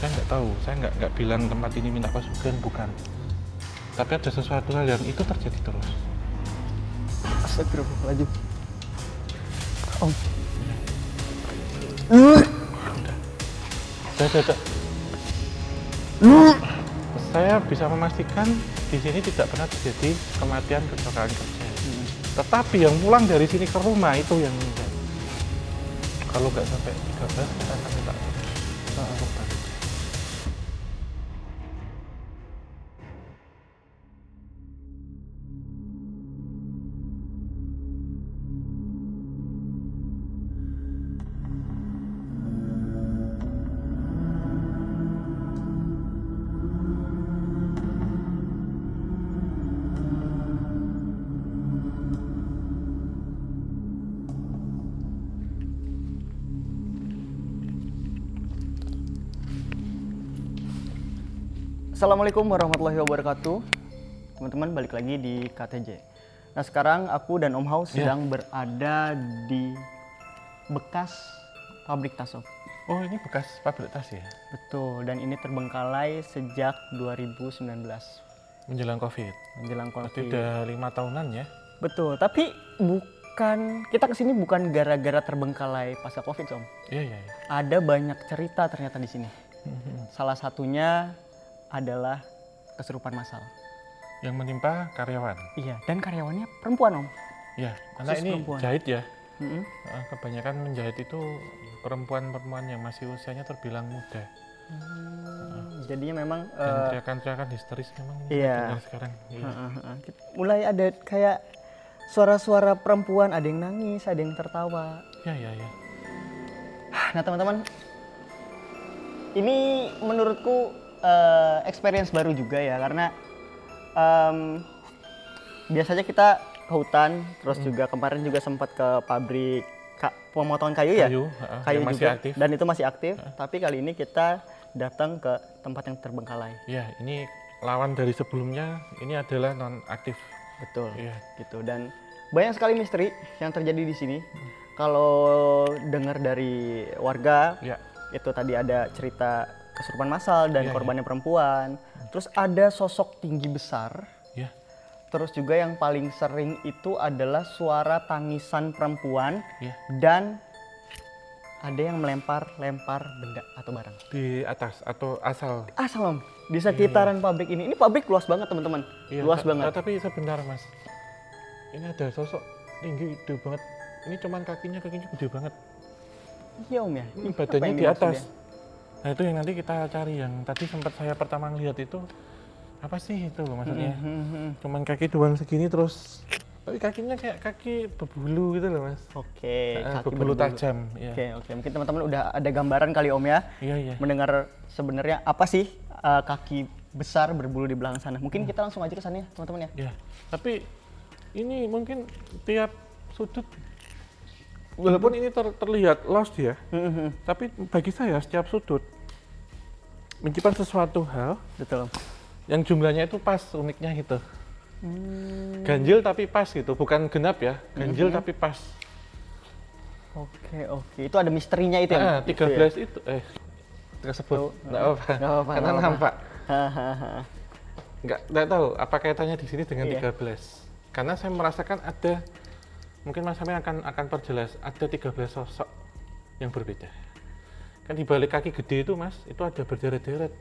Saya nggak tahu, saya nggak bilang tempat ini minta pesugihan, bukan. Tapi ada sesuatu hal yang itu terjadi terus. Astagfirullahaladzim. Om. Udah. Saya bisa memastikan di sini tidak pernah terjadi kematian kecelakaan kerja. Tetapi yang pulang dari sini ke rumah itu yang meninggal. Kalau nggak sampai 13, kita akan minta korban. Assalamualaikum warahmatullahi wabarakatuh. Teman-teman, balik lagi di KTJ. Nah, sekarang aku dan Om Haus sedang berada di bekas pabrik tas, Om. Oh, ini bekas pabrik tas ya? Betul, dan ini terbengkalai sejak 2019. Menjelang COVID. Menjelang Berarti COVID. udah 5 tahunan ya? Betul, tapi kita kesini bukan gara-gara terbengkalai pasca COVID, Om. Iya. Ada banyak cerita ternyata di sini. Salah satunya adalah kesurupan massal. Yang menimpa karyawan? Iya, dan karyawannya perempuan, Om. Iya, karena Khusus ini perempuan. jahit ya. Mm-mm. Kebanyakan menjahit itu perempuan-perempuan yang masih usianya terbilang muda. Jadinya memang Dan teriakan-teriakan histeris memang iya. dengar sekarang. Iya. mulai ada kayak suara-suara perempuan, ada yang nangis, ada yang tertawa. Iya. Nah, teman-teman, ini menurutku experience baru juga ya, karena biasanya kita ke hutan, terus juga kemarin juga sempat ke pabrik pemotongan kayu ya, kayu yang masih juga, aktif. dan itu masih aktif. Tapi kali ini kita datang ke tempat yang terbengkalai. Iya, ini lawan dari sebelumnya, ini adalah non aktif. Betul. Iya. Gitu, dan banyak sekali misteri yang terjadi di sini. Kalau dengar dari warga, Iya. itu tadi ada cerita kesurupan massal dan Iya, korbannya perempuan. Terus ada sosok tinggi besar. Iya. Terus juga yang paling sering itu adalah suara tangisan perempuan. Iya. Dan ada yang melempar-lempar benda atau barang. Di atas atau asal. Asal, Om, di sekitaran pabrik ini. Ini pabrik luas banget, teman-teman. Iya, Luas banget. Tapi sebentar, Mas. Ini ada sosok tinggi gede banget. Ini cuman kakinya gede banget. Iya, Om ya. Ini Apa badannya yang di dimaksud atas. ya? Nah, itu yang nanti kita cari. Yang tadi sempat saya pertama lihat itu apa sih itu loh maksudnya? Cuman kaki doang segini terus, tapi kakinya kayak kaki berbulu gitu loh, Mas. Oke, kaki Berbulu tajam. Iya. Oke. Mungkin teman-teman udah ada gambaran kali, Om ya. Iya. Mendengar sebenarnya apa sih kaki besar berbulu di belakang sana. Mungkin kita langsung aja ke sana ya, teman-teman ya. Iya. Tapi ini mungkin tiap sudut, walaupun ini terlihat lost ya, tapi bagi saya setiap sudut menyimpan sesuatu hal Betul. yang jumlahnya itu pas, uniknya gitu. Ganjil tapi pas gitu, bukan genap ya, ganjil tapi pas. Oke. Itu ada misterinya itu ya? 13 itu, tersebut, nggak apa-apa, karena nampak. Nggak tahu apa kaitannya di sini dengan 13. Karena saya merasakan ada, mungkin Mas Samir akan perjelas, ada 13 sosok yang berbeda. Kan di balik kaki gede itu, Mas, itu ada berderet-deret.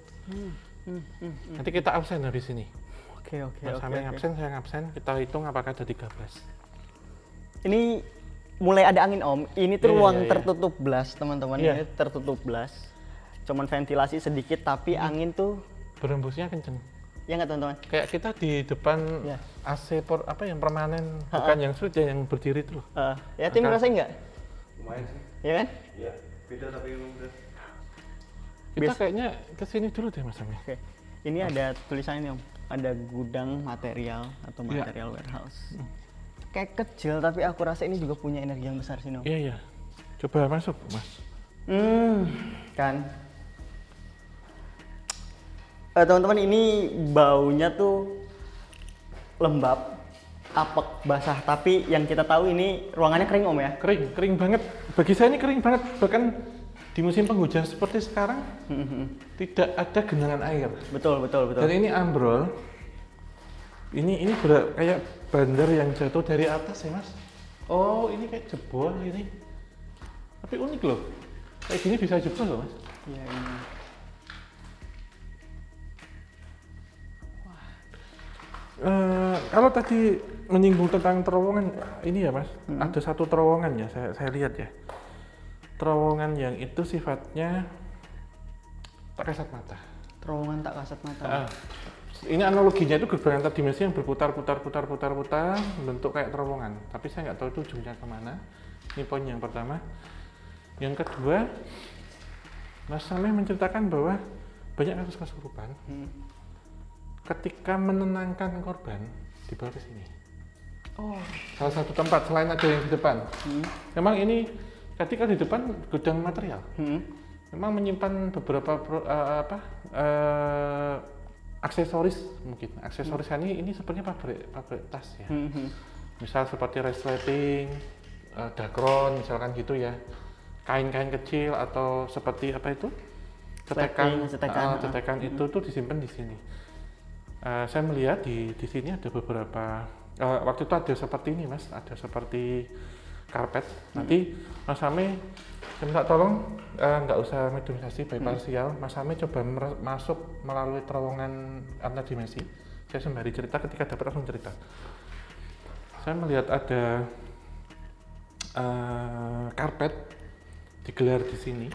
Nanti kita absen habis ini. Oke. Mas Samir absen, saya absen, kita hitung apakah ada 13. Ini mulai ada angin, Om. Ini tuh ruang Iya. tertutup blast, teman-teman. Iya. Ini tertutup blast. Cuman ventilasi sedikit, tapi angin tuh, Berembusnya kenceng. ya nggak, teman-teman? Kayak kita di depan Iya. AC yang permanen, bukan yang sulit ya, yang berdiri tuh. Ya, Tim ngerasain nggak? Lumayan sih. Ya kan? Iya. Beda tapi udah. Kita kayaknya kesini dulu deh, Mas Samir. Oke. Ini ada tulisannya, Om. Ada gudang material atau material warehouse. Kayak kecil, tapi aku rasa ini juga punya energi yang besar sih, Om. Iya. Coba masuk, Mas. Kan. Teman-teman, ini baunya tuh lembab, apek, basah. Tapi yang kita tahu ini ruangannya kering, Om ya? Kering banget. Bagi saya ini kering banget. Bahkan di musim penghujan seperti sekarang tidak ada genangan air. Betul. Dan ini ambrol. Ini kayak bandar yang jatuh dari atas ya mas. Oh ini kayak jebol ini. Tapi unik loh. Kayak gini bisa jebol loh mas. Iya ini. Kalau tadi menyinggung tentang terowongan ini ya mas, ada satu terowongan ya saya lihat ya. Terowongan yang itu sifatnya tak kasat mata. Terowongan tak kasat mata. Ini analoginya itu gerbang antar dimensi yang berputar bentuk kayak terowongan. Tapi saya nggak tahu itu ujungnya kemana. Ini poin yang pertama. Yang kedua, Mas Sameh menceritakan bahwa banyak kasus kesurupan. Ketika menenangkan korban dibawa ke sini. Oh. Salah satu tempat selain ada yang di depan. Memang ini ketika di depan gudang material. Memang menyimpan beberapa aksesoris mungkin. Aksesoris ini sepertinya pabrik tas ya. Misal seperti resleting, dakron misalkan gitu ya. Kain-kain kecil atau seperti apa itu? Cetekan itu tuh disimpan di sini. Saya melihat di sini ada beberapa waktu itu ada seperti ini mas, ada seperti karpet. Nanti Mas Sameh saya minta tolong nggak usah mediumisasi by parsial. Mas Sameh coba masuk melalui terowongan antar dimensi. Saya sembari cerita, ketika dapat langsung cerita. Saya melihat ada karpet digelar di sini.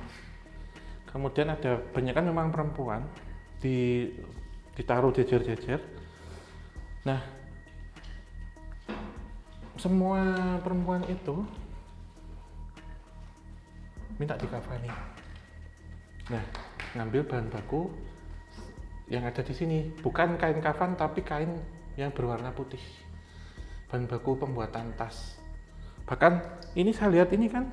Kemudian ada banyak kan memang perempuan ditaruh jejer-jejer. Nah, semua perempuan itu minta dikafani. Nah, ngambil bahan baku yang ada di sini, bukan kain kafan tapi kain yang berwarna putih. Bahan baku pembuatan tas. Bahkan ini saya lihat ini kan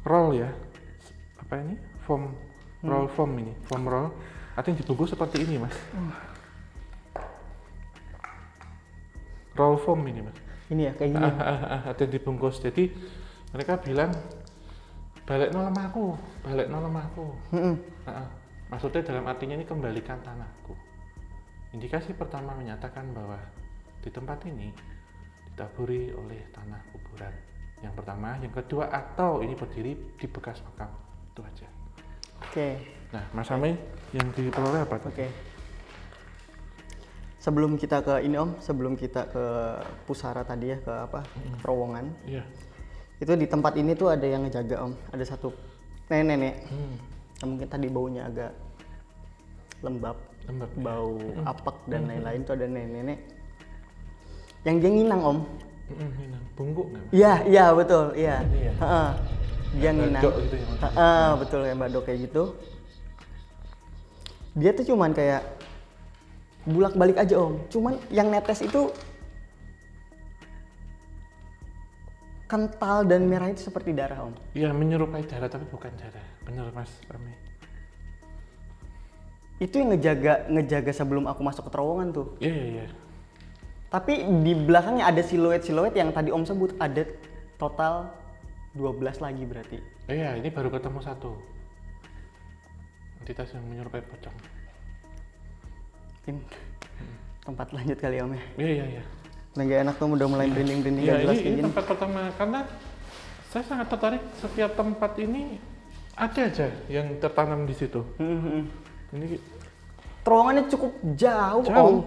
roll ya. Apa ini? Roll foam ini, foam roll. Ada yang dibungkus seperti ini mas. Roll foam ini mas. Ini ya kayak gini. Ada yang dibungkus. Jadi mereka bilang balik no lemahku. Maksudnya dalam artinya ini kembalikan tanahku. Indikasi pertama menyatakan bahwa di tempat ini ditaburi oleh tanah kuburan. Yang pertama, yang kedua, atau ini berdiri di bekas makam. Itu aja. Oke. Nah, Mas Sameh yang diperoleh apa? Oke. Sebelum kita ke ini Om, sebelum kita ke pusara tadi ya, ke apa? Terowongan. Iya. Itu di tempat ini tuh ada yang ngejaga Om. Ada satu nenek. Mungkin tadi baunya agak lembab. Bau apek dan lain-lain, tuh ada nenek. Yang dia nginang Om. Nginang. Bungkuk nggak? Iya betul, iya. Iya. Dia nginang. Gitu ya, betul kayak badok kayak gitu. Dia tuh cuman kayak bulak-balik aja Om. Cuman yang netes itu kental dan merah itu seperti darah Om. Iya, menyerupai darah tapi bukan darah. Bener Mas Sameh. Itu yang ngejaga sebelum aku masuk ke terowongan tuh. Iya. Tapi di belakangnya ada siluet-siluet yang tadi Om sebut, ada total 12 lagi berarti. Iya, ini baru ketemu satu. Entitas yang menyerupai pocong. Mungkin tempat lanjut kali Om ya. Iya. Udah gak enak tuh, udah mulai branding-branding Iya, gak jelas ini kayak gini. tempat pertama karena saya sangat tertarik setiap tempat ini ada aja yang tertanam di situ. Ini Terowongannya cukup jauh Om.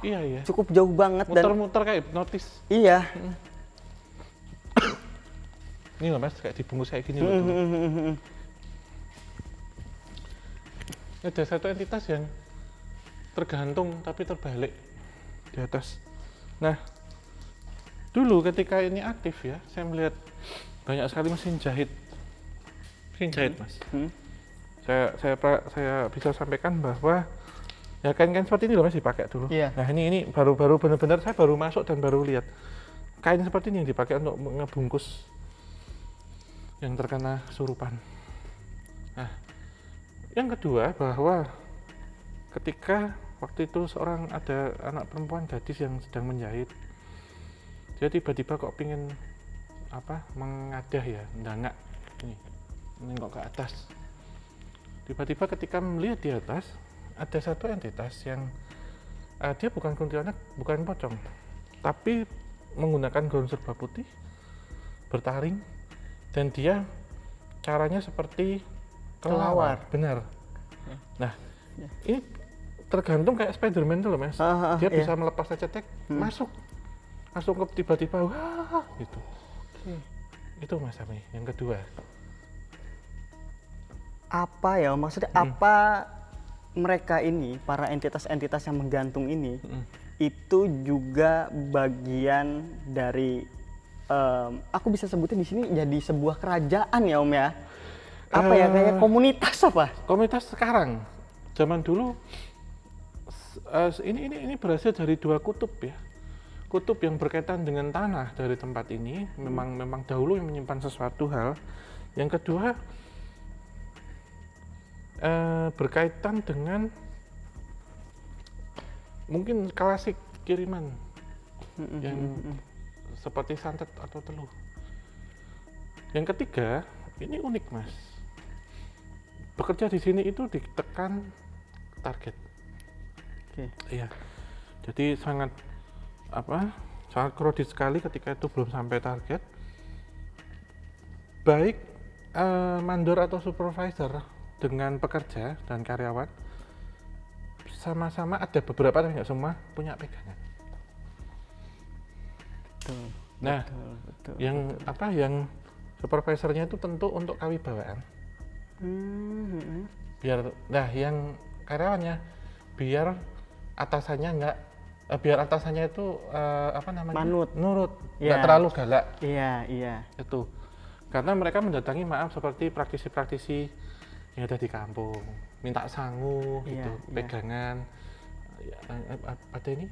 Iya. Cukup jauh banget Muter-muter kayak hipnotis. Iya. Ini loh Mas, kayak dibungkus kayak gini loh. Ada satu entitas yang tergantung tapi terbalik di atas. Nah, dulu ketika ini aktif ya, saya melihat banyak sekali mesin jahit. Mesin jahit Mas. Saya bisa sampaikan bahwa ya kain-kain seperti ini loh Mas dipakai dulu. Iya. Nah ini baru benar-benar saya baru masuk dan baru lihat kain seperti ini yang dipakai untuk ngebungkus yang terkena kesurupan. Nah, yang kedua bahwa ketika waktu itu ada anak perempuan gadis yang sedang menjahit, dia tiba-tiba kok pingin mengadah ya, ndangak ini nengok ke atas. Tiba-tiba ketika melihat di atas ada satu entitas yang dia bukan kuntilanak, bukan pocong, tapi menggunakan gaun serba putih, bertaring, dan dia caranya seperti kelelawar. Benar. Nah, ini tergantung kayak Spiderman tuh loh mas. Dia bisa melepas aja tek, masuk ke tiba-tiba, wah gitu. Itu mas Ami. Yang kedua. Apa ya maksudnya? Apa mereka ini, para entitas-entitas yang menggantung ini, itu juga bagian dari, aku bisa sebutin di sini jadi sebuah kerajaan ya Om ya? Apa ya, kayak komunitas apa? Komunitas sekarang, zaman dulu ini berasal dari dua kutub ya. Kutub yang berkaitan dengan tanah dari tempat ini memang dahulu yang menyimpan sesuatu hal. Yang kedua berkaitan dengan mungkin klasik kiriman yang seperti santet atau teluh. Yang ketiga ini unik mas. Bekerja di sini itu ditekan target. Iya. Jadi sangat kredit sekali ketika itu belum sampai target. Baik mandor atau supervisor dengan pekerja dan karyawan sama-sama ada beberapa tapi nggak semua punya pegangan. Nah, yang supervisornya itu tentu untuk kawibawaan. Yang karyawannya biar atasannya itu nurut, nggak terlalu galak. Iya. Itu karena mereka mendatangi seperti praktisi-praktisi yang ada di kampung, minta sangu gitu, pegangan. Ada ini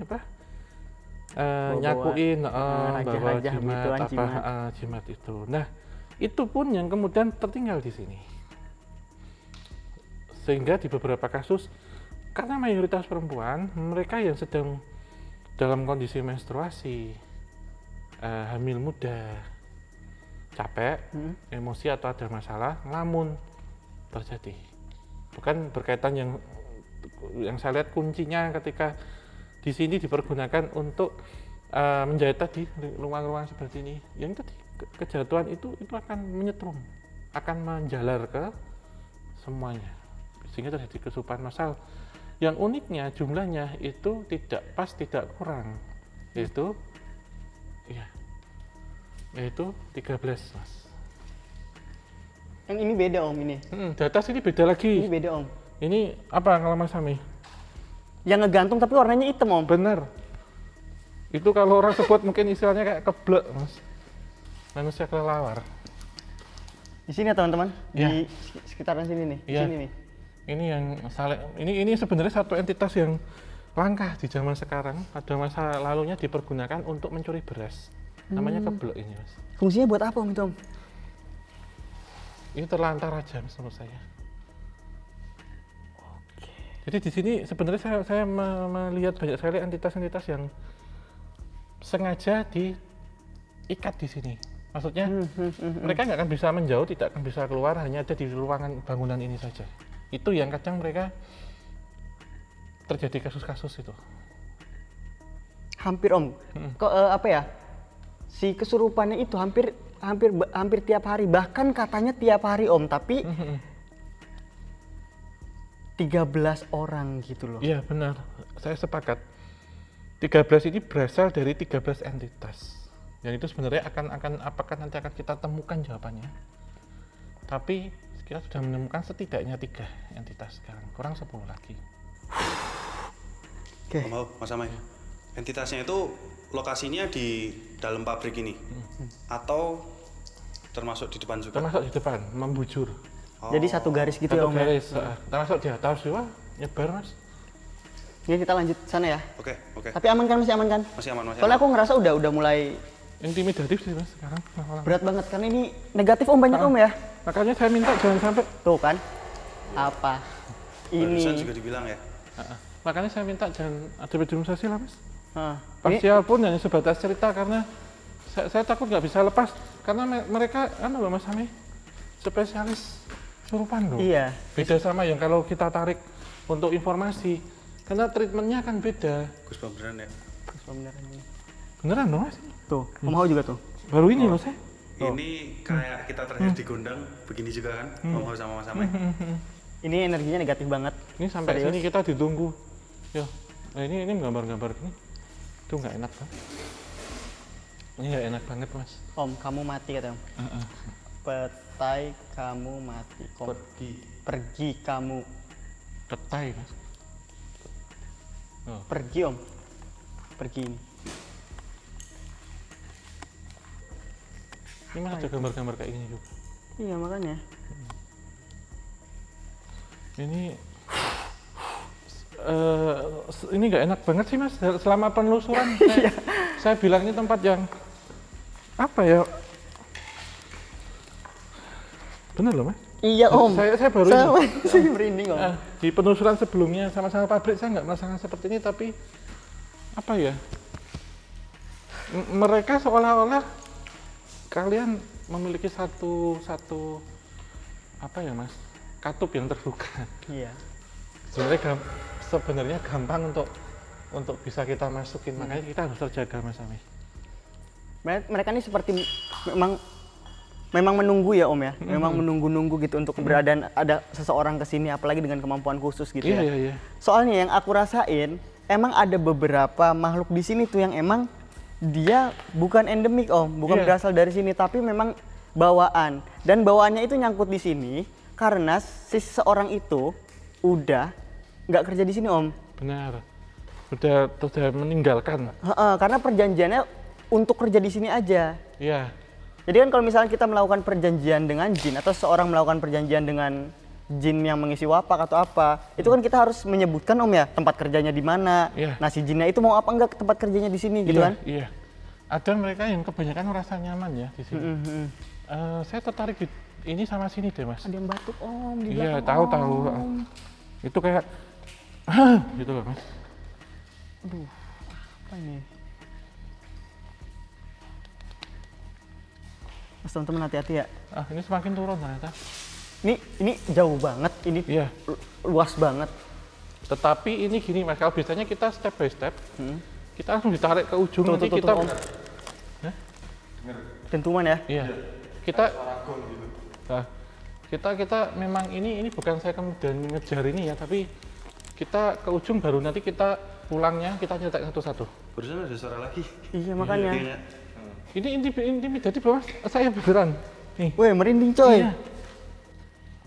nyakuin bawa jimat jimat itu. Nah, itu pun yang kemudian tertinggal di sini. Sehingga di beberapa kasus karena mayoritas perempuan, mereka yang sedang dalam kondisi menstruasi, hamil muda, capek, emosi atau ada masalah, ngelamun terjadi. Bukan berkaitan yang saya lihat kuncinya ketika di sini dipergunakan untuk menjahit tadi ruang-ruang seperti ini. Yang tadi kejatuhan itu akan menyetrum, akan menjalar ke semuanya, sehingga terjadi kesurupan massal. Yang uniknya jumlahnya itu tidak pas, tidak kurang, yaitu 13 mas. Yang ini beda Om ini. Data sini beda lagi. Ini beda Om. Ini apa kalau Mas Ami? Yang ngegantung tapi warnanya hitam Om. Bener. Itu kalau orang sebut mungkin istilahnya kayak keblek mas. Manusia kelelawar. Di sini ya teman-teman, di sekitaran sini nih. Ya. Sini nih. Ini yang ini sebenarnya satu entitas yang langka di zaman sekarang. Pada masa lalunya dipergunakan untuk mencuri beras. Namanya keblek ini mas. Fungsinya buat apa Om itu Om? Ini terlantar aja mas, menurut saya. Jadi di sini sebenarnya saya melihat banyak sekali entitas-entitas yang sengaja diikat di sini. Maksudnya mereka nggak akan bisa menjauh, tidak akan bisa keluar, hanya ada di ruangan bangunan ini saja. Itu yang kadang mereka terjadi kasus-kasus itu. Hampir Om, si kesurupannya itu hampir tiap hari, bahkan katanya tiap hari Om, tapi 13 orang gitu loh. Iya benar, saya sepakat. 13 ini berasal dari 13 entitas. Dan itu sebenarnya apakah nanti akan kita temukan jawabannya. Tapi kita sudah menemukan setidaknya 3 entitas sekarang, kurang 10 lagi. Oke. Mas Amai, entitasnya itu lokasinya di dalam pabrik ini atau termasuk di depan juga? Termasuk di depan, membujur. Jadi satu garis gitu ya Om garis, ya? termasuk di atas juga, nyebar mas. Ini kita lanjut sana ya? Oke. Tapi aman kan? Masih aman kan? Masih aman. Soalnya aku ngerasa udah mulai intimidatif sih mas sekarang. berat banget, karena ini negatif Om, banyak Om ya? Makanya saya minta jangan sampai. Tuh kan? Apa? Barusan Ini. juga dibilang ya? Makanya saya minta jangan ada mediumisasi lah mas. Ini Parsial pun hanya sebatas cerita karena saya takut nggak bisa lepas Karena mereka loh Mas Sami, spesialis kesurupan loh. Iya. Beda sama yang kalau kita tarik untuk informasi, karena treatmentnya kan beda. Gus beneran ya. Beneran ini. Beneran dong Mas? Tuh, Om Hao juga tuh. Baru ini loh saya. Ini kayak kita terakhir digondang begini juga kan, Om Hao sama Mas Ameh. Ini energinya negatif banget. Ini sampai Serius? sini kita ditunggu. Ya, nah ini gambar-gambar ini. Itu nggak enak banget. Ini nggak enak banget Mas. Om, kamu mati kata Om. Petai kamu mati. Pergi kamu. Petai Mas. Oh. Pergi Om. Pergi ini. Ini Mas ada gambar-gambar kayak gini juga. Iya makanya. Ini nggak enak banget sih Mas. Selama penelusuran saya bilang ini tempat yang apa ya? Bener loh Mas. Iya Om. Saya baru ini. Saya merinding Om. Di penelusuran sebelumnya sama-sama pabrik saya nggak merasakan seperti ini, tapi apa ya? Mereka seolah-olah kalian memiliki satu apa ya Mas? Katup yang terbuka. Iya. Sebenarnya gampang untuk bisa kita masukin, makanya kita harus terjaga Mas Ami. Mereka ini seperti memang menunggu ya Om ya, memang menunggu-nunggu gitu untuk keberadaan ada seseorang kesini, apalagi dengan kemampuan khusus gitu ya. Iya. Soalnya yang aku rasain, emang ada beberapa makhluk di sini tuh yang emang dia bukan endemik Om, bukan berasal dari sini, tapi memang bawaan. Dan bawaannya itu nyangkut di sini karena si seseorang itu udah nggak kerja di sini Om. Benar. Udah meninggalkan. Karena perjanjiannya untuk kerja di sini aja. Iya. Jadi kan kalau misalnya kita melakukan perjanjian dengan jin atau seorang melakukan perjanjian dengan jin yang mengisi wapak atau apa, itu kan kita harus menyebutkan Om ya tempat kerjanya di mana. Nah si jinnya itu mau apa enggak tempat kerjanya di sini gitu kan? Iya. Ada mereka yang kebanyakan merasa nyaman ya di sini. Saya tertarik ini sama sini deh Mas. Ada yang batuk Om di Iya, belakang. tahu. Itu kayak gitu loh Mas. Aduh, apa ini? Mas teman-teman hati-hati ya. Ini semakin turun ternyata. Ini jauh banget, ini luas banget. Tetapi ini gini Mas, kalau biasanya kita step by step, kita langsung ditarik ke ujung, nanti kita dentuman ya? Iya. Kita memang ini bukan saya kemudian ngejar ini ya, tapi kita ke ujung baru nanti kita pulangnya kita nyetak satu-satu. Barusan ada suara lagi. Iya makanya. Ini jadi Mas, saya beneran. Nih. Wih merinding coy. Iya.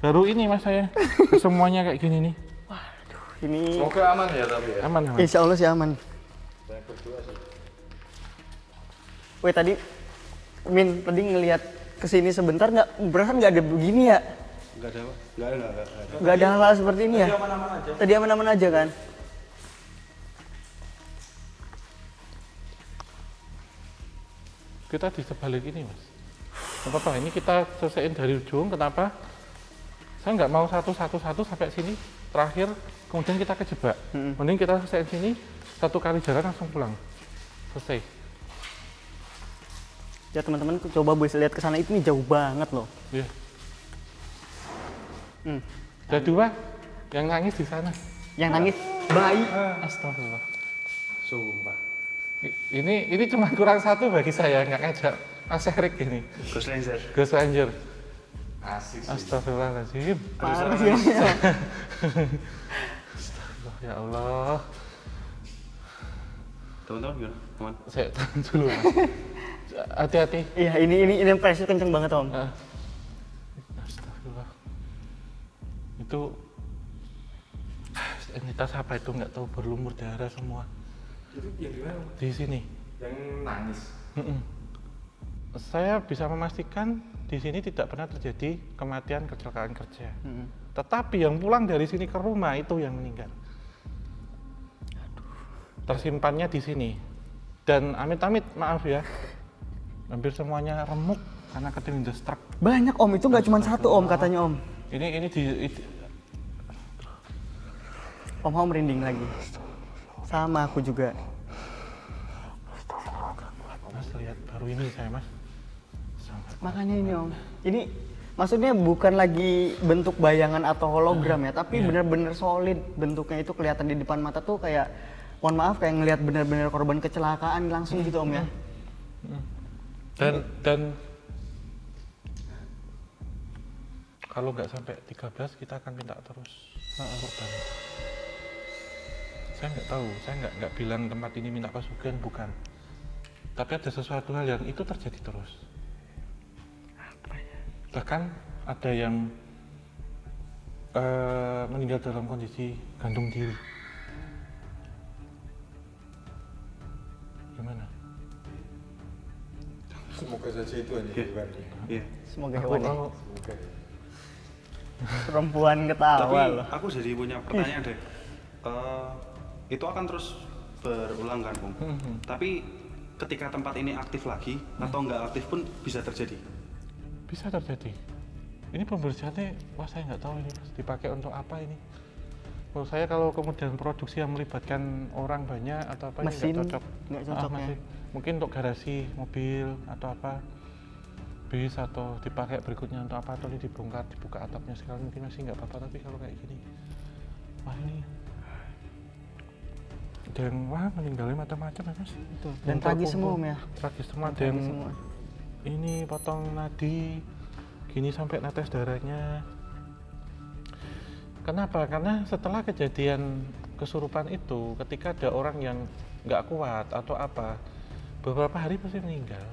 Baru ini Mas saya semuanya kayak gini nih. Waduh, ini. Semoga aman ya tapi ya. Aman. Insya Allah sih aman. Saya berdoa sih. Wih tadi ngelihat kesini sebentar berasa nggak ada begini ya? Nggak ada. Nggak ada hal-hal seperti ini ya? Tadi aman-aman aja. Tadi aman-aman aja kan? Kita di sebalik ini Mas. Gak apa-apa, ini kita selesaiin dari ujung. Kenapa? Saya nggak mau satu sampai sini terakhir, kemudian kita kejebak. Mending kita selesaiin sini, satu kali jalan langsung pulang. Selesai. Ya teman-teman coba bisa lihat ke sana, itu nih jauh banget loh. Iya. Ada dua yang nangis di sana. Yang nangis bayi. Astagfirullah. Sumpah. Ini cuma kurang satu bagi saya, nggak ngajak Mas Erik ini. Ghost Ranger. Ghost Ranger. Asik sih. Astagfirullahaladzim. Parah sih. Astagfirullah, ya Allah. Teman-teman gimana? Aman? Saya tahan dulu Mas. Hati-hati. Iya ini pressure kenceng banget Om. Astagfirullah. Itu entitas apa itu nggak tahu, berlumur darah semua. Itu yang gimana? Di sini. Yang nangis. Saya bisa memastikan di sini tidak pernah terjadi kematian kecelakaan kerja. Tetapi yang pulang dari sini ke rumah itu yang meninggal. Tersimpannya di sini. Dan amit-amit maaf ya, hampir semuanya remuk karena keterlindas truk. Banyak Om, itu nggak cuma satu Om katanya Om. Ini Om Hao merinding lagi. Sama aku juga. Mas lihat baru ini saya Mas. Sangat Makanya ini Om, ini maksudnya bukan lagi bentuk bayangan atau hologram ya, tapi bener-bener solid bentuknya itu kelihatan di depan mata tuh kayak, mohon maaf kayak ngelihat bener-bener korban kecelakaan langsung gitu Om ya. Dan kalau nggak sampai 13 kita akan minta terus korban. Saya nggak tahu, saya nggak bilang tempat ini minta pasukan, bukan. Tapi ada sesuatu hal yang itu terjadi terus. Bahkan ada yang meninggal dalam kondisi gantung diri. Gimana? Semoga saja itu hanya hewan. Iya. Semoga hewan ya. Semoga. Perempuan Tapi ketawa loh. aku jadi punya pertanyaan deh. Itu akan terus berulang kan, Bung? Tapi ketika tempat ini aktif lagi atau nggak aktif pun bisa terjadi. Bisa terjadi. Ini pembersihannya, wah saya nggak tahu ini Mas, dipakai untuk apa ini. Menurut saya kalau kemudian produksi yang melibatkan orang banyak atau apa Mesin, ini nggak cocok. nggak cocok ya. mesin. Mungkin untuk garasi mobil atau apa, bis atau dipakai berikutnya untuk apa, atau ini dibongkar, dibuka atapnya sekali mungkin masih nggak apa-apa. Tapi kalau kayak gini, wah ini ada yang wah meninggalnya macam-macam ya Mas. Dan tragis semua Om ya. Tragis semua, ada Tragis yang semua. ini potong nadi gini sampai netes darahnya. Kenapa? Karena setelah kejadian kesurupan itu, ketika ada orang yang nggak kuat atau apa, beberapa hari pasti meninggal.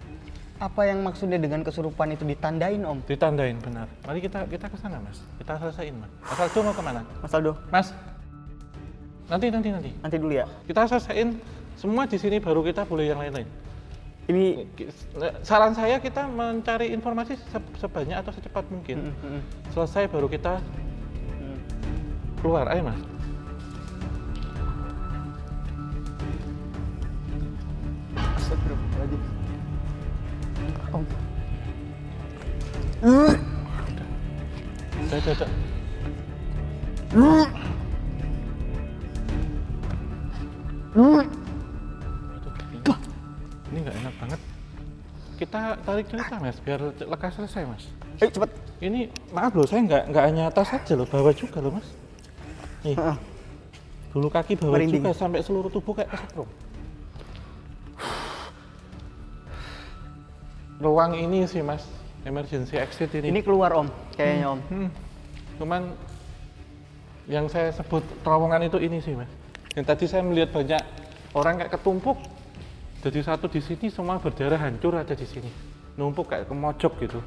Apa yang maksudnya dengan kesurupan itu ditandain Om? Ditandain benar. Mari kita ke sana Mas. Kita selesaiin Mas. Mas Aldo mau kemana? Mas Aldo, Mas. Nanti. nanti dulu ya. Kita selesaiin semua di sini baru kita boleh yang lain-lain. Ini Saran saya kita mencari informasi sebanyak atau secepat mungkin. Selesai baru kita keluar. Ayo Mas. Astagfirullahaladzim. Om. Udah. Ini nggak enak banget. Kita tarik cerita Mas, biar lekas selesai Mas. Ayo cepet. Ini maaf loh, saya nggak hanya tas aja loh, bawa juga loh Mas. Nih, dulu kaki bawa Merinding. juga sampai seluruh tubuh kayak kesetrum. Ruang ini sih Mas, emergency exit ini. Ini keluar Om, kayaknya Om. Cuman yang saya sebut terowongan itu ini sih Mas. Yang tadi saya melihat banyak orang kayak ketumpuk. Jadi satu di sini semua berdarah hancur ada di sini. Numpuk kayak ke mojok gitu.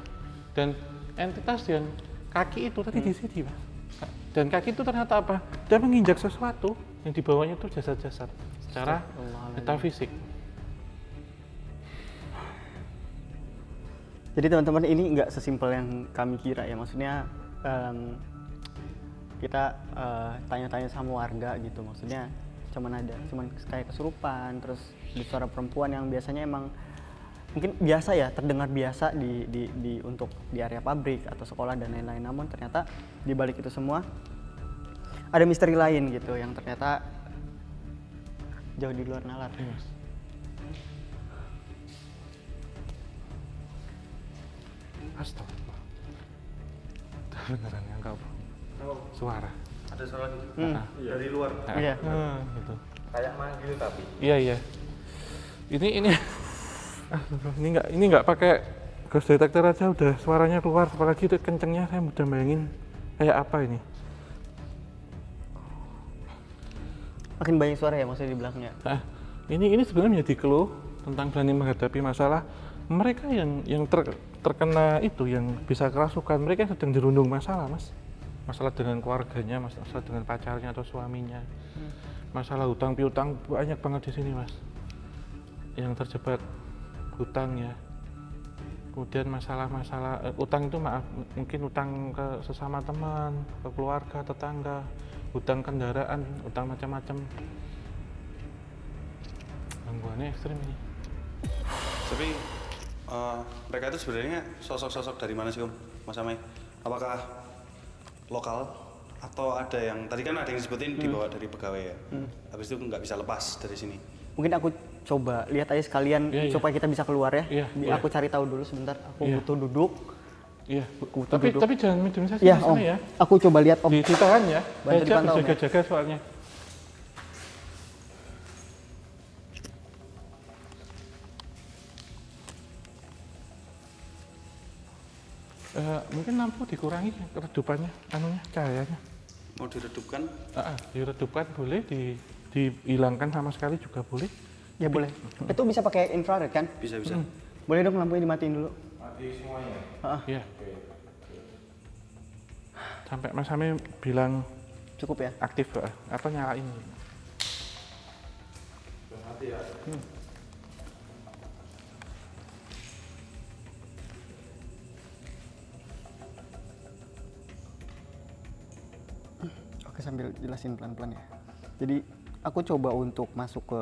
Dan entitas yang kaki itu tadi di sini Mas. Dan kaki itu ternyata apa? Dia menginjak sesuatu yang di bawahnya itu jasad-jasad secara metafisik. Jadi teman-teman ini nggak sesimpel yang kami kira ya. Maksudnya kita tanya-tanya sama warga gitu. Maksudnya cuman kayak kesurupan, terus di suara perempuan yang biasanya emang mungkin biasa ya, terdengar biasa untuk di area pabrik atau sekolah dan lain-lain. Namun ternyata di balik itu semua ada misteri lain gitu yang ternyata jauh di luar nalar. Mas. Astagfirullah. Beneran yang kau suara. Ada suara lagi dari luar. Iya. Gitu. Kayak manggil tapi. Iya. Ini nggak pakai ghost detector aja udah suaranya keluar, apalagi itu kencengnya saya udah bayangin kayak apa ini. Makin banyak suara ya maksudnya di belakangnya. Nah, ini sebenarnya menjadi clue tentang berani menghadapi masalah. Mereka yang terkena itu, yang bisa kerasukan, mereka yang sedang dirundung masalah Mas. Masalah dengan keluarganya, masalah dengan pacarnya atau suaminya, masalah hutang piutang banyak banget di sini Mas. Yang terjebak hutang ya. Kemudian masalah-masalah utang itu maaf, mungkin utang ke sesama teman, ke keluarga, tetangga, hutang kendaraan, hutang macam-macam. Gangguannya ekstrim ini. Tapi mereka itu sebenarnya sosok-sosok dari mana sih Om, Mas Amai? Apakah lokal atau ada yang tadi kan ada yang disebutin dibawa dari pegawai ya? Habis itu nggak bisa lepas dari sini. Mungkin aku coba lihat aja sekalian Iya, iya. supaya kita bisa keluar ya. Iya, iya. Aku cari tahu dulu sebentar. Aku Iya. butuh duduk. Iya. Butuh Tapi duduk. jangan medium size Iya di Om. sana ya. Aku coba lihat Om. Ditahan ya. Bantu dipantau, Om, ya. Jaga-jaga soalnya. Mungkin lampu dikurangi keredupannya, cahayanya. Mau diredupkan? Diredupkan boleh, dihilangkan sama sekali juga boleh. Ya boleh. Itu bisa pakai infrared kan? Bisa bisa. Boleh dong lampunya dimatiin dulu. Mati semuanya. Iya. Sampai Mas Sami bilang Cukup ya? aktif, apa nyalain. Mati ya. Oke, sambil jelasin pelan-pelan ya. Jadi aku coba untuk masuk ke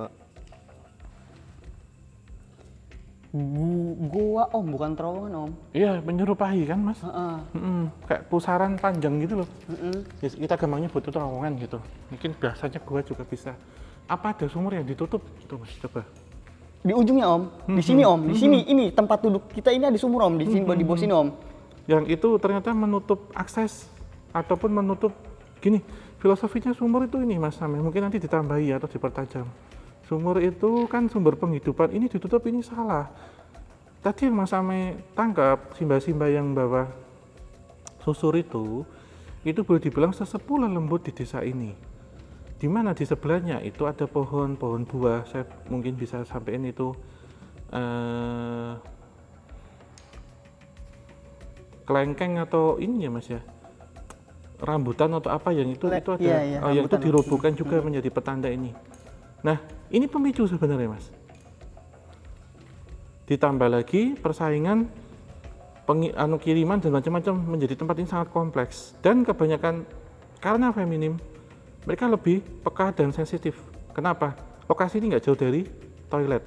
gua Om, bukan terowongan Om. Iya, menyerupai kan Mas? Heeh. Kayak pusaran panjang gitu loh. Mm-mm. Ya, kita gampangnya butuh terowongan gitu. Mungkin biasanya gua juga bisa. Apa ada sumur yang ditutup? Gitu Mas, coba. Di ujungnya Om, di sini Om, di sini ini tempat duduk kita ini ada sumur Om, di sini di bawah sini Om. Yang itu ternyata menutup akses ataupun menutup gini. Filosofinya sumur itu ini Mas Sami, mungkin nanti ditambahi atau dipertajam. Sumur itu kan sumber penghidupan, ini ditutup, ini salah. Tadi yang Mas Sami tangkap, simba-simba yang bawa susur itu boleh dibilang sesepuh lembut di desa ini. Di mana di sebelahnya itu ada pohon buah, saya mungkin bisa sampaikan itu kelengkeng atau ini ya Mas ya, rambutan atau apa yang itu ada, iya, yang itu rambutan. dirobohkan juga menjadi petanda ini. Nah, ini pemicu sebenarnya Mas. Ditambah lagi persaingan kiriman dan macam-macam menjadi tempat ini sangat kompleks, dan kebanyakan karena feminim mereka lebih peka dan sensitif. Kenapa? Lokasi ini nggak jauh dari toilet.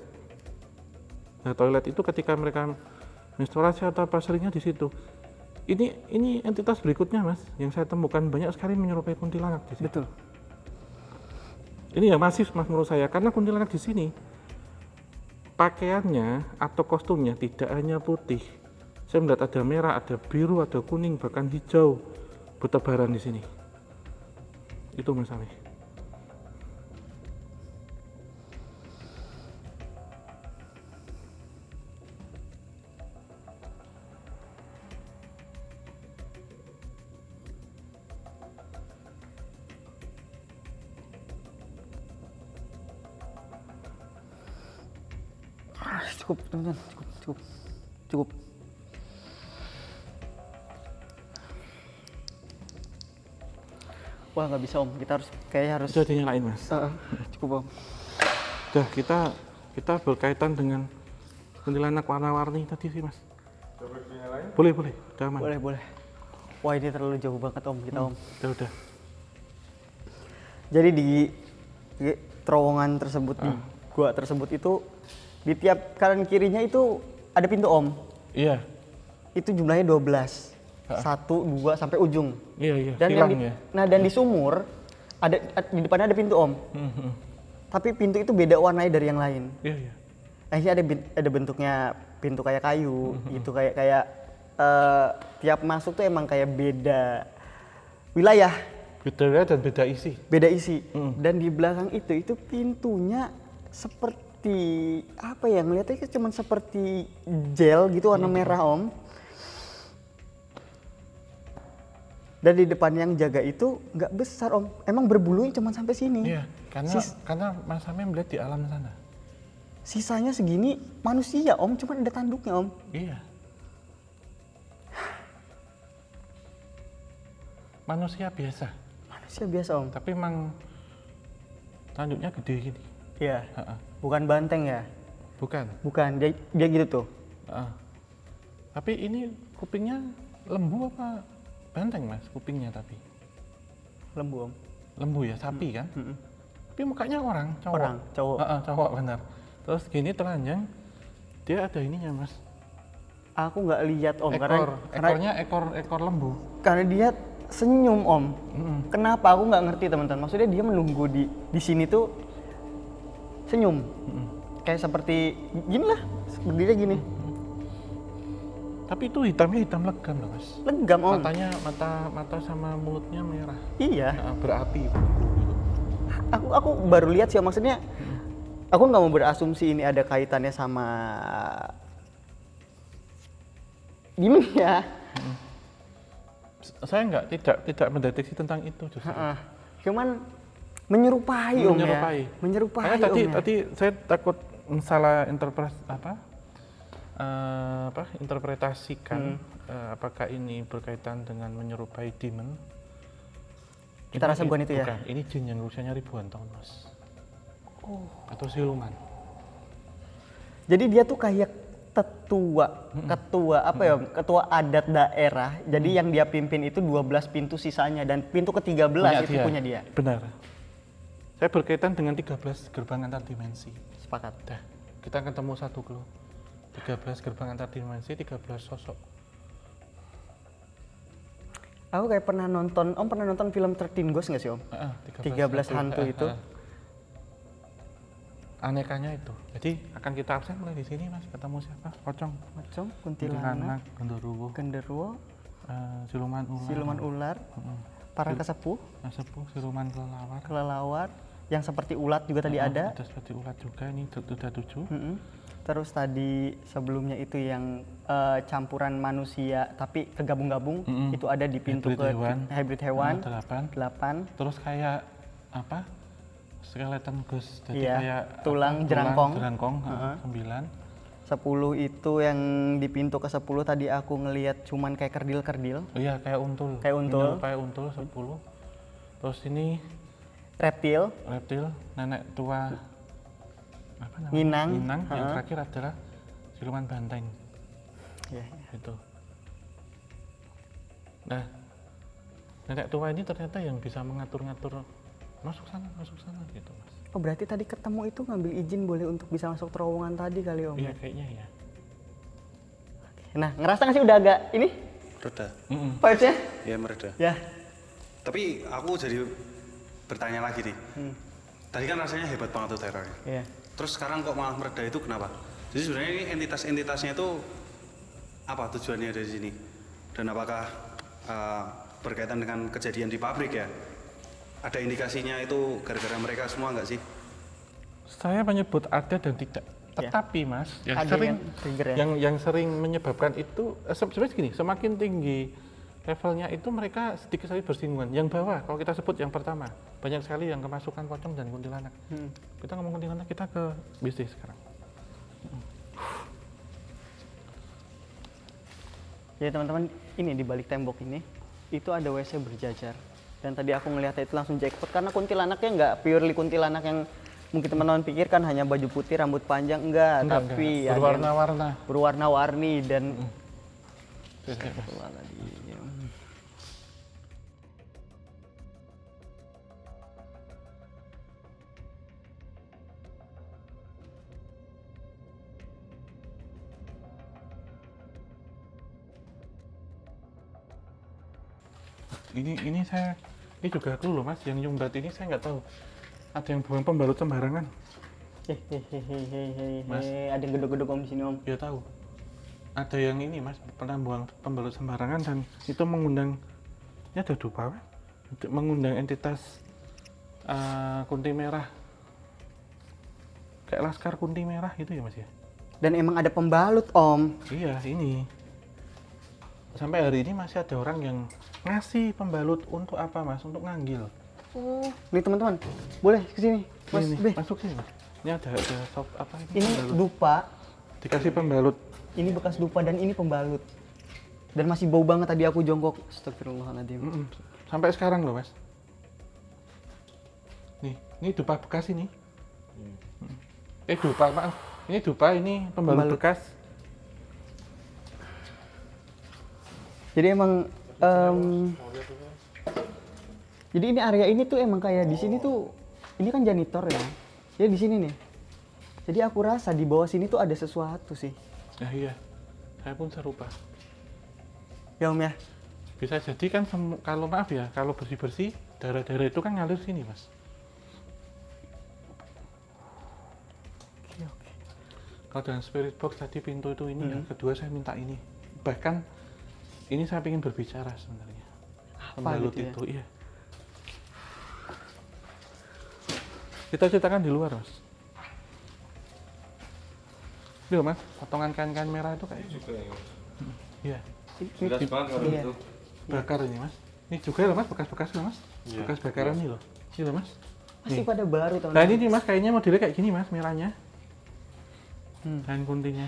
Nah, toilet itu ketika mereka menstruasi atau apa seringnya di situ. Ini entitas berikutnya Mas, yang saya temukan banyak sekali menyerupai kuntilanak di situ. Betul. Ini yang masif Mas menurut saya, karena kuntilanak di sini pakaiannya atau kostumnya tidak hanya putih. Saya melihat ada merah, ada biru, ada kuning, bahkan hijau bertebaran di sini. Itu Mas Sami. Cukup teman-teman, cukup. Wah nggak bisa Om, kita kayaknya harus. Sudah dinyalain Mas. Cukup Om. Udah, kita berkaitan dengan kuntilanak warna-warni tadi sih Mas. Coba dinyalain. Boleh, udah aman. Boleh. Wah ini terlalu jauh banget Om kita Om. Udah. Jadi di terowongan tersebut, di gua tersebut itu di tiap kanan kirinya itu ada pintu Om. Iya. Itu jumlahnya 12. 1, 2 sampai ujung. Iya. Dan Silang yang ya. Nah, dan di sumur ada di depannya ada pintu Om. Tapi pintu itu beda warnanya dari yang lain. Iya. Ini ada bentuknya pintu kayak kayu, gitu kayak tiap masuk tuh emang kayak beda wilayah, Beda wilayah dan beda isi. beda isi. Dan di belakang itu pintunya seperti apa ya, ngeliatnya cuma seperti gel gitu warna merah Om. Dan di depan yang jaga itu nggak besar Om, emang berbulunya cuma sampai sini. Iya, karena Mas Sami melihat di alam sana. Sisanya segini manusia Om, cuma ada tanduknya Om. Iya. Manusia biasa, Manusia biasa Om. tapi emang tanduknya gede gini. Iya. Ha-ha. Bukan banteng ya? Bukan. Bukan, dia gitu tuh. Ha-ha. Tapi ini kupingnya lembu apa banteng Mas? Kupingnya tapi Lembu Om. lembu ya, sapi kan? Tapi mukanya orang, cowok. Orang, cowok. Ha-ha, cowok benar. Terus gini telanjang, dia ada ininya Mas. Aku nggak lihat Om, Ekornya ekor lembu. karena dia senyum Om. Kenapa aku nggak ngerti teman-teman. Maksudnya dia menunggu di sini tuh senyum. kayak seperti gini lah, berdiri gini. Tapi itu hitamnya hitam legam loh mas. Legam om. Matanya mata sama mulutnya merah. Iya. Nah, berapi gitu. Aku baru lihat sih, maksudnya aku nggak mau berasumsi ini ada kaitannya sama gimana ya. Saya tidak mendeteksi tentang itu justru. Cuman menyerupai om Menyerupai. ya. Menyerupai Karena om ya. tadi saya takut salah interpretasikan apakah ini berkaitan dengan menyerupai demon. Kita rasa bukan itu ya? Bukan, ini jin yang usianya ribuan tahun mas. Atau siluman. Jadi dia tuh kayak ketua adat daerah. Jadi yang dia pimpin itu 12 pintu sisanya dan pintu ke-13 itu punya dia. Benar. Saya berkaitan dengan 13 gerbang antar dimensi. Sepakat. Dah, kita ketemu satu clue. 13 gerbang antar dimensi, 13 sosok. Aku kayak pernah nonton film 13 Ghosts nggak sih om? 13 hantu itu. Anekanya itu. Jadi akan kita absen mulai di sini mas. Ketemu siapa? Pocong, kuntilanak, genderuwo, siluman ular, para kesepuh, siluman kelelawar, yang seperti ulat juga tadi ada. Ada seperti ulat juga, ini sudah 7. Terus tadi sebelumnya itu yang campuran manusia tapi kegabung-gabung, itu ada di pintu hybrid hewan 8. Terus kayak apa? Skeleton ghost, jadi iya, kayak tulang jerangkong 9. 10 itu yang di pintu ke-10 tadi aku ngelihat cuman kayak kerdil-kerdil. Oh iya, kayak untul. Kayak untul 10. Terus ini reptil, nenek tua apa namanya? Nginang. Yang terakhir adalah siluman banteng. Iya. Itu. Nah, nenek tua ini ternyata yang bisa mengatur-ngatur masuk sana gitu mas. Oh berarti tadi ketemu itu ngambil izin boleh untuk bisa masuk terowongan tadi kali om? Iya kayaknya ya. Nah ngerasa nggak sih udah agak ini? Reda. Vibes-nya? Ya mereda. Ya. Tapi aku jadi bertanya lagi nih. Tadi kan rasanya hebat banget tuh teror. Iya. Terus sekarang kok malah mereda itu kenapa? Jadi sebenarnya ini entitas-entitasnya itu apa tujuannya dari sini? Dan apakah berkaitan dengan kejadian di pabrik ya? Ada indikasinya itu gara-gara mereka semua nggak sih? Saya menyebut ada dan tidak. Tetapi mas, yang sering menyebabkan itu sebenarnya gini, semakin tinggi levelnya itu mereka sedikit sekali bersinggungan. Yang bawah, kalau kita sebut yang pertama, banyak sekali yang kemasukan pocong dan kuntilanak. Kita ngomong kuntilanak, kita ke bisnis sekarang. Jadi teman-teman, ini di balik tembok ini, itu ada WC berjajar. Dan tadi aku ngelihat itu langsung jackpot karena kuntilanaknya nggak purely kuntilanak yang mungkin teman-teman pikirkan hanya baju putih, rambut panjang, enggak. Tapi berwarna-warni dan ini juga clue loh mas, yang nyumbat ini saya nggak tahu. Ada yang buang pembalut sembarangan. Mas, ada yang gedok-gedok om di sini om. Ya tahu. Ada yang ini mas, pernah buang pembalut sembarangan dan itu mengundang, ini ada dupa, mengundang entitas kunti merah. Kayak laskar kunti merah gitu ya mas ya. Dan emang ada pembalut om. Iya ini. Sampai hari ini masih ada orang yang ngasih pembalut untuk apa mas? Untuk nganggil. Oh, nih teman-teman, boleh kesini, mas. Ini, masuk sini mas. Ini ada shop apa ini? Ini pembalut. Dupa. Dikasih pembalut. Ini bekas dupa dan ini pembalut. Dan masih bau banget tadi aku jongkok. Astagfirullahaladzim. Sampai sekarang loh mas. Nih, ini dupa bekas ini. Dupa maaf. Ini dupa, ini pembalut bekas. Jadi emang jadi ini area ini tuh emang kayak di sini tuh, ini kan janitor ya. Jadi di sini nih. Jadi aku rasa di bawah sini tuh ada sesuatu sih. Ya iya, saya pun serupa. Ya om ya. Bisa jadi kan kalau maaf ya, kalau bersih-bersih darah-darah itu kan ngalir sini mas. Oke. Kalau dengan spirit box tadi pintu itu ini, yang kedua saya minta ini. Bahkan ini saya ingin berbicara sebenarnya. Pembalut gitu ya? itu, iya. Kita ceritakan di luar, Mas. Ini loh, Mas, potongan kain-kain merah itu kayak Juga ya. iya. Jelas banget kalau Iya. itu. Bakar ini, Mas. Ini juga loh, Mas, bekas-bekas loh, Mas. Iya. Bekas bakaran ini loh. Ini loh, Mas. Masih Nih. pada baru teman. Nah, ini nih, Mas, kayaknya modelnya kayak gini, Mas, merahnya. Kain kuntinya.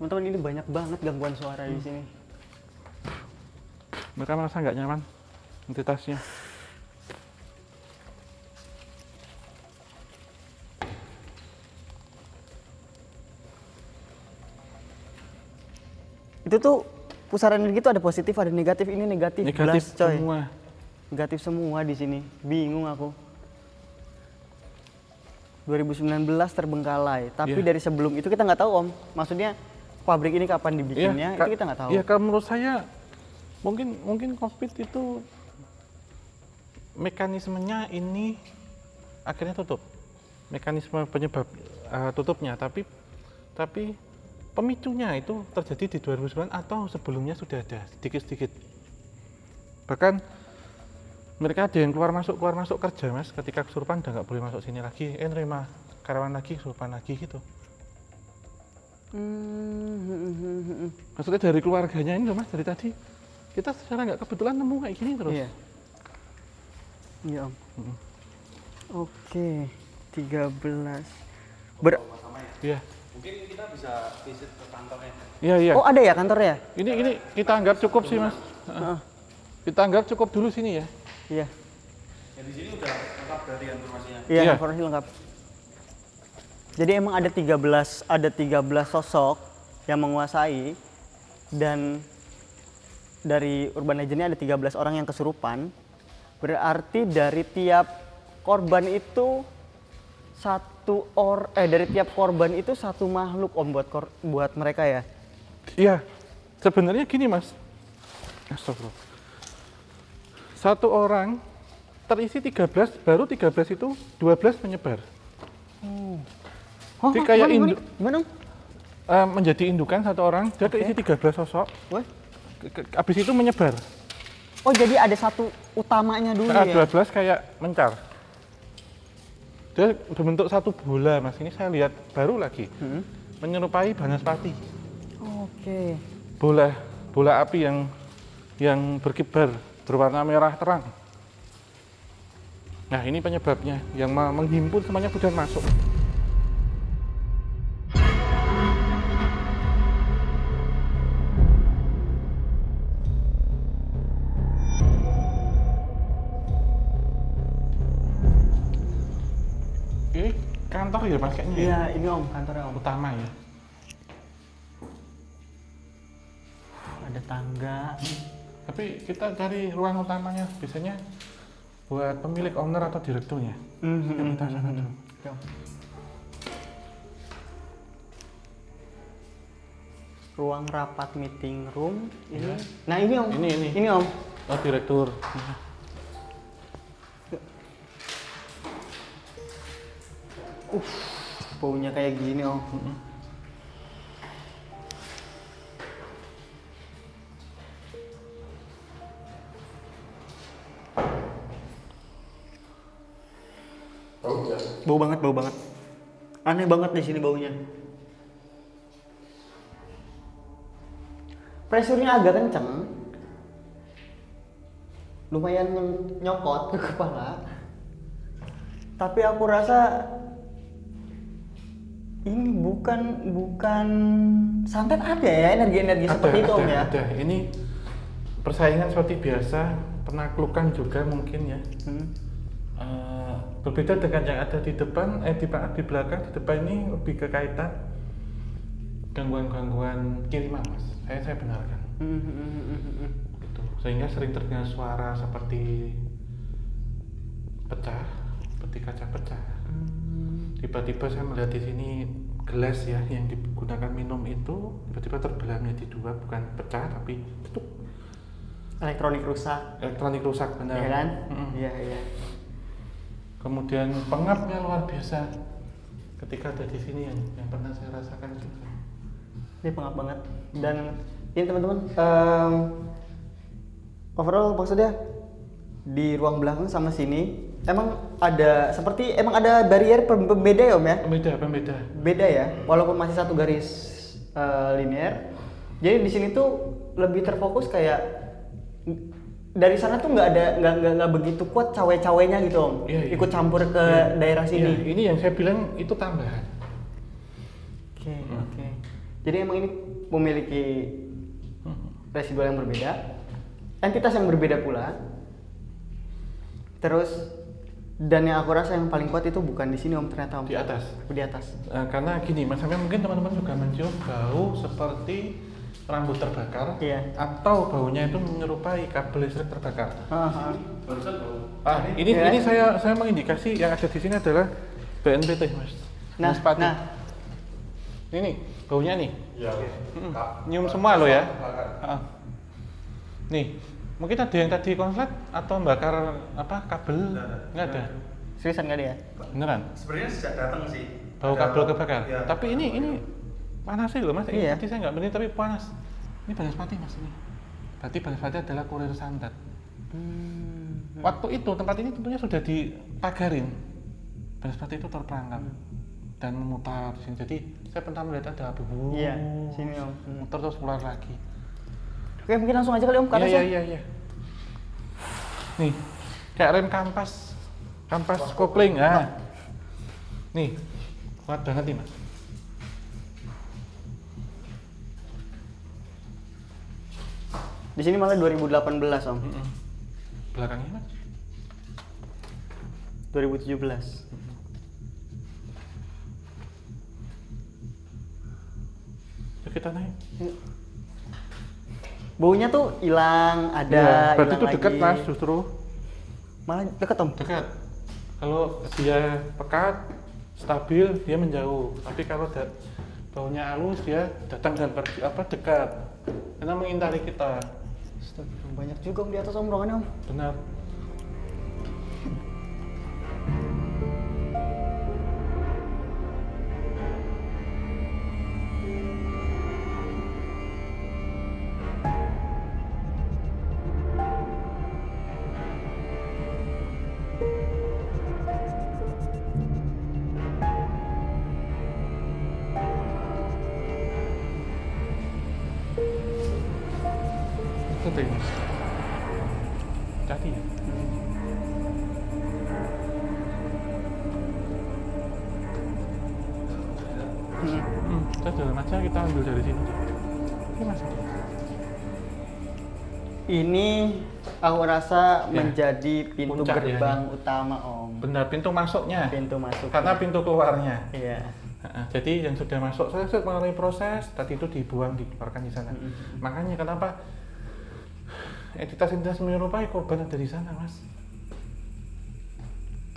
Teman-teman, ini banyak banget gangguan suara di sini. Mereka merasa nggak nyaman entitasnya. Itu tuh pusaran energi itu ada positif, ada negatif. Ini negatif, Negatif blast, coy. semua. Negatif semua di sini. Bingung aku. 2019 terbengkalai. Tapi Iya. dari sebelum itu kita nggak tahu, Om. Maksudnya pabrik ini kapan dibikinnya, itu kita nggak tahu. Iya, kalau menurut saya mungkin COVID itu mekanismenya ini akhirnya tutup. Mekanisme penyebab tutupnya, tapi pemicunya itu terjadi di 2009 atau sebelumnya sudah ada sedikit-sedikit. Bahkan mereka ada yang keluar masuk kerja, Mas, ketika kesurupan udah nggak boleh masuk sini lagi, nerima karyawan lagi, kesurupan lagi gitu. Maksudnya dari keluarganya ini loh, Mas, dari tadi kita secara nggak kebetulan nemu kayak gini terus. Iya. Iya, Om. Oke, 13. Iya. Mungkin kita bisa visit ke kantornya. Iya. Oh, ada ya kantornya? Ini kita anggap cukup sih, Mas. Heeh. Kita anggap cukup dulu sini ya. Iya. Ya di sini udah lengkap berarti informasinya. Iya, Iya. informasi lengkap. Jadi emang ada 13 sosok yang menguasai, dan dari urban legendnya ada 13 orang yang kesurupan. Berarti dari tiap korban itu dari tiap korban itu satu makhluk, Om, buat mereka ya. Iya. Sebenarnya gini, Mas. Astagfirullah. Satu orang terisi 13, baru 13 itu 12 menyebar. Jadi kayak gimana, Om? menjadi indukan satu orang, dia keisi 13 sosok, Wah. habis itu menyebar. Oh, jadi ada satu utamanya dulu Nah, ya? 12 kayak mencar. Dia udah bentuk satu bola, Mas. Ini saya lihat baru lagi. Menyerupai Banaspati. Oke. Bola api yang berkibar berwarna merah terang. Nah, ini penyebabnya yang menghimpun semuanya kemudian masuk. Ini kantor ya, Mas, kayaknya. Iya, ini, Om, kantornya, Om. Utama ya. Ada tangga. Tapi kita cari ruang utamanya biasanya buat pemilik, owner atau direkturnya. Yang kita sana dulu. Oke, Om. Ruang rapat meeting room ini. Nah, ini, Om. Ini. Ini, Om. Oh, direktur. Baunya kayak gini, Om. Bau banget. Aneh banget di sini baunya. Pressure-nya agak kenceng. Lumayan nyokot ke kepala. Tapi aku rasa ini bukan santet, ada ya energi-energi seperti itu, Om, ya. Ada. Ini persaingan seperti biasa, penaklukan juga mungkin ya. Berbeda dengan yang ada di depan, di belakang, di depan ini lebih kekaitan gangguan-gangguan kiriman, Mas. Saya benarkan. Gitu. Sehingga sering terdengar suara seperti pecah, seperti kaca pecah. Tiba-tiba saya melihat di sini gelas ya yang digunakan minum itu tiba-tiba terbelah menjadi dua, bukan pecah tapi tutup. Elektronik rusak, Benar. ya kan? Mm-mm. Iya. Kemudian pengapnya luar biasa. ketika ada di sini yang pernah saya rasakan itu. Ini pengap banget. Dan ini teman-teman, overall maksudnya di ruang belakang sama sini emang ada barrier pembeda ya Om ya? Pembeda. Beda ya, walaupun masih satu garis linear. Jadi di sini tuh lebih terfokus kayak dari sana tuh nggak begitu kuat cawe-cawenya gitu Om. Iya. Ikut campur ke daerah sini. Iya, ini yang saya bilang itu tambahan. Oke. Jadi emang ini memiliki residual yang berbeda, entitas yang berbeda pula. Terus dan yang aku rasa yang paling kuat itu bukan di sini Om, ternyata Om. Di atas. Di atas. Karena gini, Mas Samir, mungkin teman-teman juga mencium bau seperti rambut terbakar, Iya. atau baunya itu menyerupai kabel listrik terbakar. Barusan bau. Ini saya mengindikasi yang ada di sini adalah BNPT, Mas. Mas Pati. Ini baunya nih. Iya. Nyium semua lo ya. Nih, mungkin ada yang tadi konslet atau bakar kabel? Nggak ada. Seriusan nggak ada ya? Beneran? Sebenarnya sejak datang sih. Bau ada- kabel kebakar. Iya. Tapi ini panas sih loh Mas. Iya. Tadi saya nggak berani tapi panas. Ini banaspati Mas ini. Berarti banaspati adalah kurir santet. Waktu itu tempat ini tentunya sudah dipagarin. Banaspati itu terperangkap dan memutar di sini. Jadi saya pernah melihat ada abu. Iya, sini Om. Muter terus keluar lagi. Oke, mungkin langsung aja kali Om ke atas ya. Iya. Nih, kayak rem kampas kopling. Nih, kuat banget nih Mas. Di sini malah 2018 Om. Belakangnya Mas. 2017. Yuk kita naik. Baunya tuh hilang, ada. Iya, berarti hilang itu dekat lagi. Mas justru. Malah dekat Om. Dekat. Kalau dia pekat, stabil, dia menjauh. Tapi kalau baunya halus, dia datang dan pergi dekat. Karena mengintari kita. Astagfirullah, banyak juga Om di atas Om ruangannya Om. Benar. Itu ya. Hati ya. Kita jalan aja, kita ambil dari sini. Ini Mas. Ini aku rasa Ya, menjadi pintu puncak ya, gerbang utama Om. Benar, pintu masuknya. Pintu masuk. Karena pintu keluarnya. Iya. Jadi yang sudah masuk, saya mengalami proses, tadi itu dibuang, dikeluarkan di sana. Makanya kenapa entitas-entitas menyerupai korban ada di sana, Mas.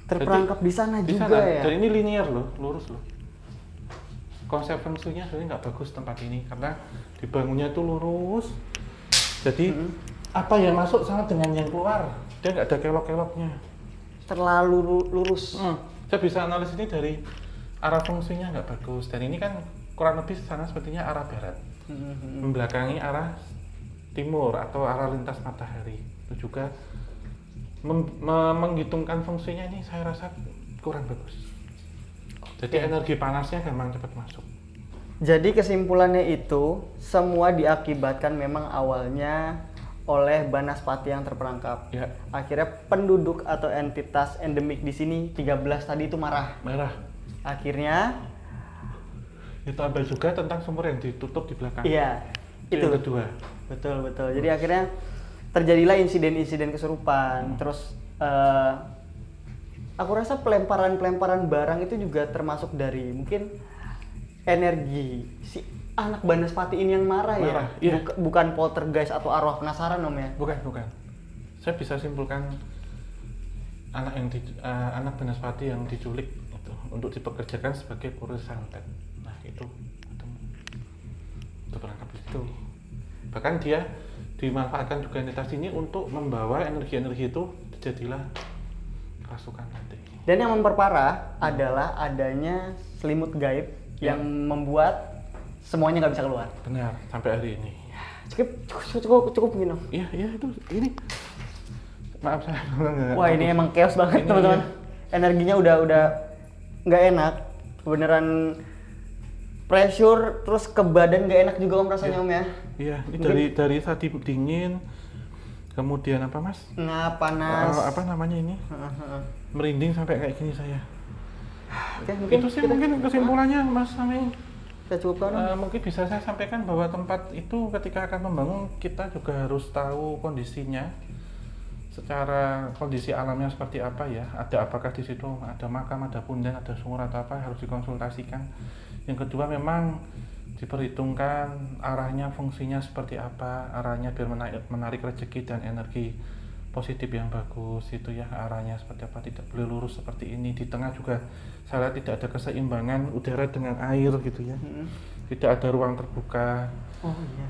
Terperangkap di sana Di juga sana. ya. Dan ini linear loh, lurus loh. Konsep feng shui-nya sebenarnya nggak bagus tempat ini karena dibangunnya itu lurus. Jadi apa yang masuk sama dengan yang keluar, dia nggak ada kelok-keloknya. Terlalu lurus. Saya bisa analisis ini dari arah feng shui-nya nggak bagus. Dan ini kan kurang lebih sana sepertinya arah barat, membelakangi arah timur atau arah lintas matahari. Itu juga menghitungkan feng shui-nya ini saya rasa kurang bagus. Jadi energi panasnya gampang cepat masuk. Jadi kesimpulannya itu semua diakibatkan memang awalnya oleh banaspati yang terperangkap. Ya. Akhirnya penduduk atau entitas endemik di sini 13 tadi itu marah. Merah. Akhirnya Itu ambil juga tentang sumur yang ditutup di belakang. iya, Itu itu. yang kedua. Betul. Jadi akhirnya terjadilah insiden-insiden kesurupan. Terus aku rasa pelemparan barang itu juga termasuk dari mungkin energi si anak banaspati ini yang marah ya. Marah, iya. Bukan poltergeist atau arwah penasaran Om ya. Bukan. Saya bisa simpulkan anak banaspati yang diculik itu untuk dipekerjakan sebagai kurir santet. Nah itu perangkap itu. Bahkan dia dimanfaatkan juga entitas ini untuk membawa energi-energi itu, terjadilah kerasukan nanti. Dan yang memperparah adalah adanya selimut gaib yang membuat semuanya nggak bisa keluar. Benar, sampai hari ini. Cukup gini. Iya, itu ini. Maaf saya. Wah, ini emang chaos banget, teman-teman. Energinya udah nggak enak. Beneran pressure terus ke badan nggak enak juga Om rasanya Om ya. Iya, ini dari tadi dingin. Kemudian apa Mas? Nah, panas. Apa namanya ini? Merinding sampai kayak gini saya. Oke, Itu sih mungkin kesimpulannya Mas Sami. Kita cukupkan. Mungkin bisa saya sampaikan bahwa tempat itu ketika akan membangun kita juga harus tahu kondisinya, secara kondisi alamnya seperti apa ya. Ada apakah di situ ada makam, ada punden, ada sumur atau apa, harus dikonsultasikan. Yang kedua memang diperhitungkan arahnya, fungsinya seperti apa, arahnya biar menarik rezeki dan energi positif yang bagus itu ya, arahnya seperti apa, tidak boleh lurus seperti ini. Di tengah juga saya lihat tidak ada keseimbangan udara dengan air gitu ya, tidak ada ruang terbuka. Oh iya.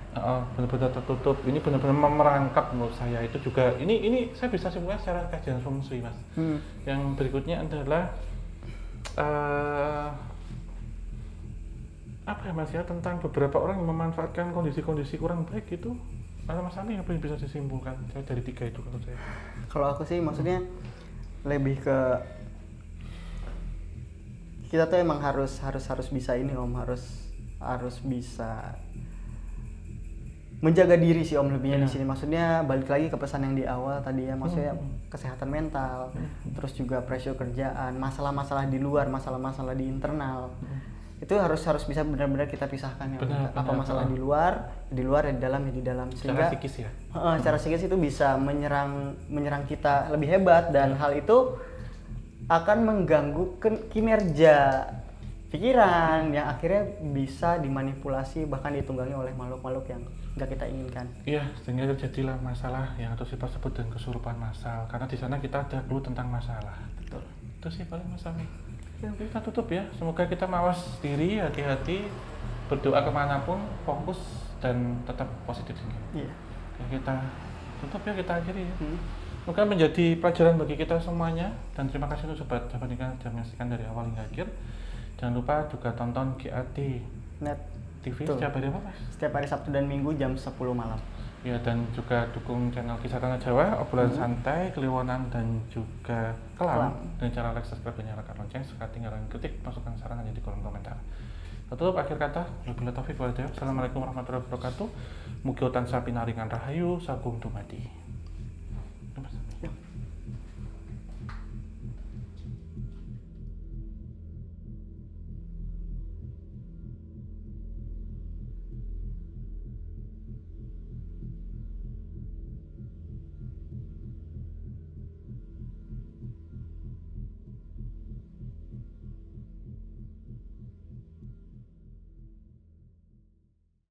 Benar-benar tertutup. Ini benar-benar merangkap menurut saya. Itu juga ini saya bisa simpulkan secara kajian feng shui Mas. Yang berikutnya adalah apa ya Mas ya, tentang beberapa orang yang memanfaatkan kondisi-kondisi kurang baik itu. Mas Sami apa yang bisa disimpulkan saya dari 3 itu kalau saya? Kalau aku sih maksudnya lebih ke kita tuh emang harus bisa ini Om, harus bisa menjaga diri sih Om lebihnya di sini. Maksudnya balik lagi ke pesan yang di awal tadi ya, maksudnya kesehatan mental, terus juga pressure kerjaan, masalah-masalah di luar, masalah-masalah di internal. Itu harus bisa benar-benar kita pisahkan ya. Apa masalah di luar ya di dalam sehingga secara psikis ya. Secara psikis itu bisa menyerang kita lebih hebat dan hal itu akan mengganggu kinerja pikiran yang akhirnya bisa dimanipulasi bahkan ditunggangi oleh makhluk-makhluk yang nggak kita inginkan. Iya, sehingga terjadilah masalah yang atau kita sebut dengan kesurupan massal, karena di sana kita ada clue tentang masalah. Betul. Itu sih paling Mas Sami. Kita tutup ya, semoga kita mawas diri, hati-hati, berdoa kemanapun, fokus dan tetap positif tinggi. Iya. Kita tutup ya, kita akhiri ya. Semoga menjadi pelajaran bagi kita semuanya, dan terima kasih untuk Sobat Jabanika sudah menyaksikan dari awal hingga akhir. Jangan lupa juga tonton GAT Net TV setiap hari apa Mas? Setiap hari Sabtu dan Minggu jam 10 malam. Ya, dan juga dukung channel Kisah Tanah Jawa, obrolan santai, Kliwonan, dan juga Kelam. Dengan cara like, subscribe, dan nyalakan lonceng, serta tinggalkan kritik, masukan, saran hanya di kolom komentar. Tutup akhir kata, wabillahi taufiq wal hidayah. Assalamualaikum warahmatullahi wabarakatuh. Mugi tansah pinaringan rahayu, sagung dumadi.